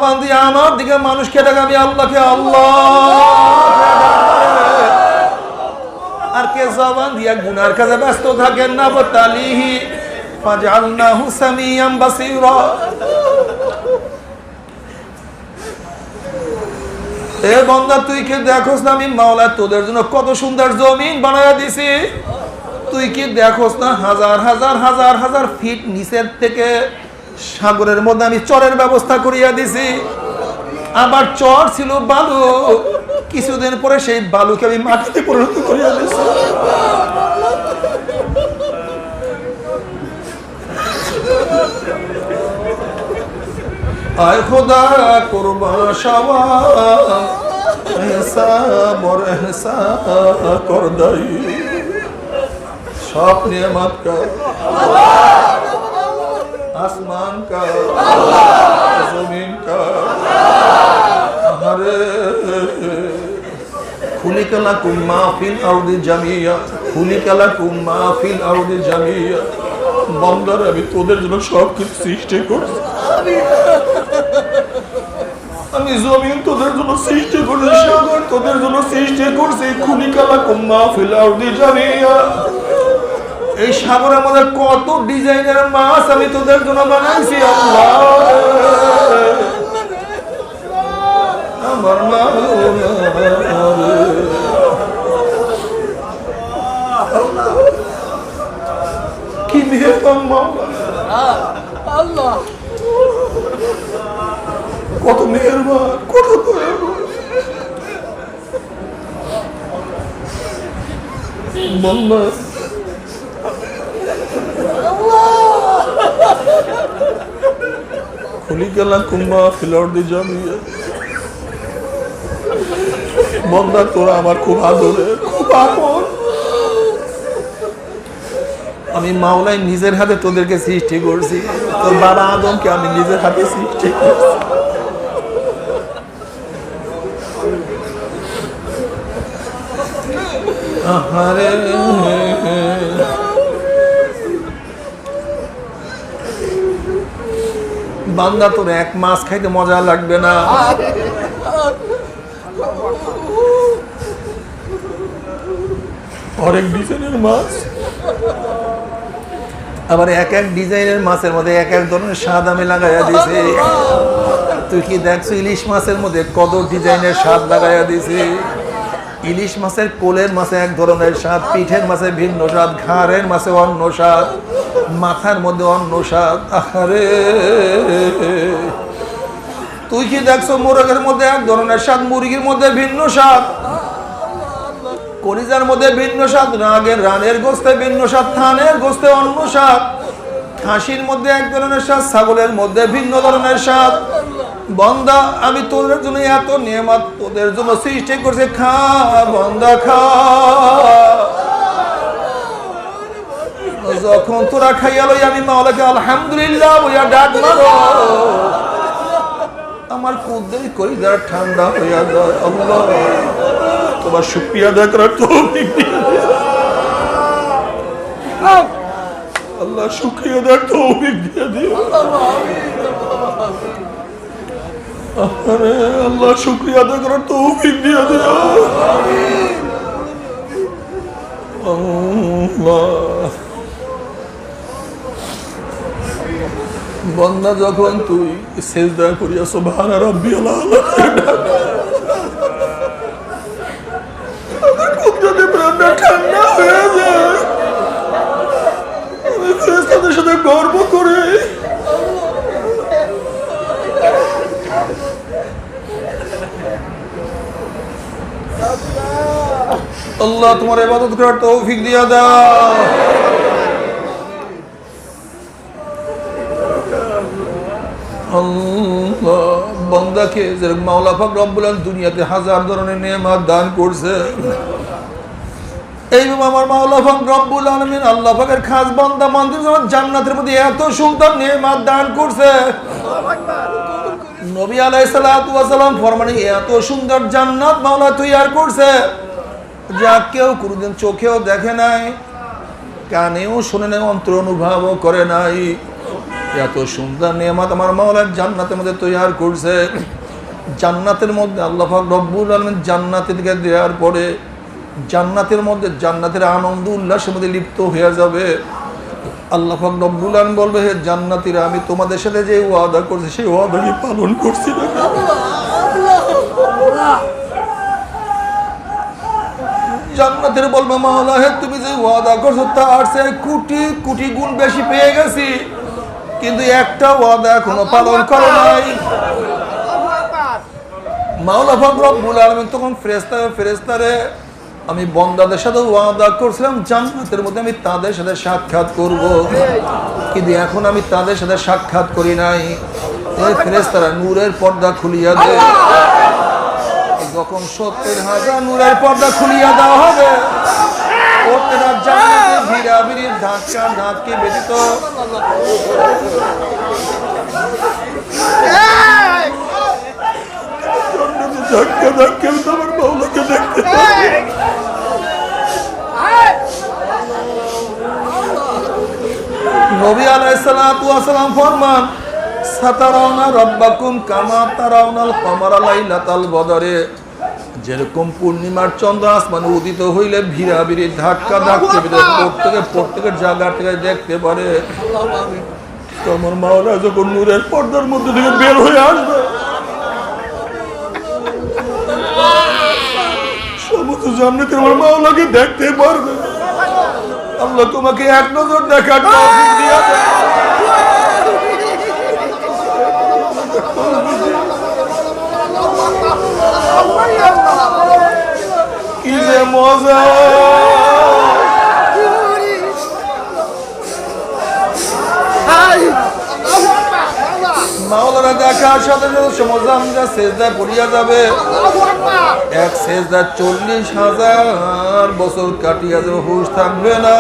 জবান দিয়ে আমার দিকে মানুষকে ডাকে আমি আল্লাহকে আল্লাহ, আর কে জবান দিয়ে গুনার কাজে ব্যস্ত থাকেন না বতালিহি ফাজআলনাহু সামিয়াম বাসীরা। এ বান্দা তুই কি দেখোস না আমি মাওলা তোদের জন্য কত সুন্দর জমিন বানায়া দিছি? তুই কি দেখোস না হাজার হাজার হাজার হাজার ফিট নিচের থেকে সাগরের মধ্যে আমি চরের ব্যবস্থা করিয়া দিছি। আবার চর ছিল বালু, কিছুদিন পরে সেই বালুকে আমি মাটিতে পরিণত করিয়া দিছি। আয় খোদা কুরবা শাওয়া হিসাব और हिसाब कर दई सब नेमत का आसमान का जमीन का हरे खुलिक लकुम मा फिल अर्दि জামিয়া खुलिक लकुम मा फिल अर्दि জামিয়া। বান্দার আমি তোদের জন্য সব কিছু সৃষ্টি করছি। আমি জমিন তোদের জন্য সৃষ্টি করছি, সাগর তোদের জন্য সৃষ্টি করছি। খুলিকা লাকুম মা ফিল আরদি জামিয়া। এই সাগরের মধ্যে কত ডিজাইনের মাছ আমি তোদের জন্য বানাইছি আল্লাহ। আমার মা কি মেহেরবান মাওলা আল্লাহ, কত মেহেরবান, কত দয়ালু। খুলিকা লাকুম মা ফিল আরদি জামিয়া। বান্দা তোরা আমার খুব আদরের, খুব আপন। আমি মাওলাই নিজের হাতে তোদেরকে সৃষ্টি করছি। তোর বাবা আদমকে আমি নিজের হাতে সৃষ্টি করছি। বান্দা তোর এক মাছ খাইতে মজা লাগবে না, অনেক ডিজাইনের মাছ, আবার এক এক ডিজাইনের মাছের মধ্যে এক এক ধরনের স্বাদ আমি লাগাইয়া দিছি। তুই কি দেখছো ইলিশ মাছের মধ্যে কত ডিজাইনের স্বাদ লাগাইয়া দিছি? ইলিশ মাছের কোলের মাছে এক ধরনের স্বাদ, পিঠের মাছে ভিন্ন স্বাদ, ঘাড়ের মাছে অন্য স্বাদ, মাথার মধ্যে অন্য স্বাদ। আরে তুই কি দেখছো মোরগের মধ্যে এক ধরনের স্বাদ, মুরগির মধ্যে ভিন্ন স্বাদ, কলিজার মধ্যে ভিন্ন স্বাদ, রানের গোস্তে ভিন্ন স্বাদ, থানের গোস্তে অন্য স্বাদ, খাসির মধ্যে এক ধরনের স্বাদ, ছাগলের মধ্যে ভিন্ন ধরনের স্বাদ। বান্দা আমি তোদের জন্য এত নিয়ামত তোদের জন্য সৃষ্টি করছি, খা বান্দা খা। যখন তোরা খাইয়া লই আমি মাওলাকে আলহামদুলিল্লাহ বইয়া ডাক মারো, আমার কুদ্দেই কলিজার ঠান্ডা হইয়া যায়। আল্লাহ তোমার শুকরিয়া আদায় করার তৌফিক দিয়ে দিও আল্লাহ, শুকরিয়া আদায় তৌফিক দিয়ে দিও আল্লাহ, শুকরিয়া আদায় করার তৌফিক দিয়ে দিও আল্লাহ। বান্দা যখন তুই সিজদা করিয়া সুবহান রাব্বিয়াল আলা ঠান্ডা হয়ে যায়, আমি ফেরেশতাদের সাথে গর্ব করে আল্লাহ তোমার ইবাদত করার তৌফিক দিয়া দাও। আল্লাহ বান্দাকে যেরকম মাওলা পাক রব্বুল আলামিন দুনিয়াতে হাজার ধরনের নেয়ামত দান করছে, এইভাবে আমার মাওলা পাক রব্বুল আলামিন আল্লাহ পাকের খাস বান্দা বান্দির জন্য জান্নাতের মধ্যে এত সুন্দর নেয়ামত দান করছে। নবী আলাইহিস সালাতু ওয়াস সালাম ফরমানে এত সুন্দর জান্নাত মাওলা তৈয়ার করছে যা কেউ কোনোদিন চোখেও দেখে নাই, কানেও শুনে নাই, অন্তর অনুভবও করে নাই। এত সুন্দর নিয়ামত আমার মাওলা জান্নাতের মধ্যে তৈরি করছে। জান্নাতের মধ্যে আল্লাহ পাক রব্বুল আলামিন জান্নাতে থেকে দেওয়ার পরে জান্নাতের মধ্যে জান্নাতের আনন্দ উল্লাসের মধ্যে লিপ্ত হয়ে যাবে। আল্লাহ পাক রব্বুল আলামিন বলবে, হে জান্নাতীরা, আমি তোমাদের সাথে যে ওয়াদা করছি সেই ওয়াদা কি পালন করছি না? জান্নাতের বলবে, মাওলা হে তুমি যে ওয়াদা করছো তার চেয়ে কোটি কোটি গুণ বেশি পেয়ে গেছি, কিন্তু একটা ওয়াদা এখনো পালন করো নাই। মাওলা পাক রব্বুল আলামিন তখন ফেরেশতারে আমি বন্দাদের সাথে ওয়াদা করছিলাম জান্নাতের মধ্যে আমি তাদের সাথে সাক্ষাৎ করব, কিন্তু এখন আমি তাদের সাথে সাক্ষাৎ করি নাই। এই ফেরেশতারা নূরের পর্দা খুলিয়া দেয়। যখন 70,000 নূরের পর্দা খুলিয়া দেওয়া হবে, প্রত্যেকটা জান্নাতে ভিড়াভিড়ির ধাক্কা ধাক্কি ব্যতীত ধাক্কা ধাক্কা তোমার মাওলাকে দেখতে পাবে। নবী আলাইহিস সালাতু ওয়াস সালাম ফরমান, সাতারাউনা রাব্বাকুম কামা তারাউনাল কমারা লাইলাতাল বদরে, যেরকম পূর্ণিমার চন্দ্র আসমানে উদিত হইলে ভিড়াভিড়ি ধাক্কা ধাক্কি প্রত্যেকের জায়গা থেকে দেখতে পারে, তোমার মাওলা যখন নূরের পর্দার মধ্যে থেকে বের হয়ে আসবে সমস্ত জান্নাতে আমার মাওলাকে দেখতে পারবে। আল্লাহ তোমাকে এক নজর দেখার তৌফিক দিয়া দেন। কি যে মজা! মাওলানা দেখার সাথে সাথে সমস্ত আমরা সেজদায় পড়িয়া যাবে। এক সেজদা 40,000 বছর কাটিয়া যাবে, হুঁশ থাকবে না।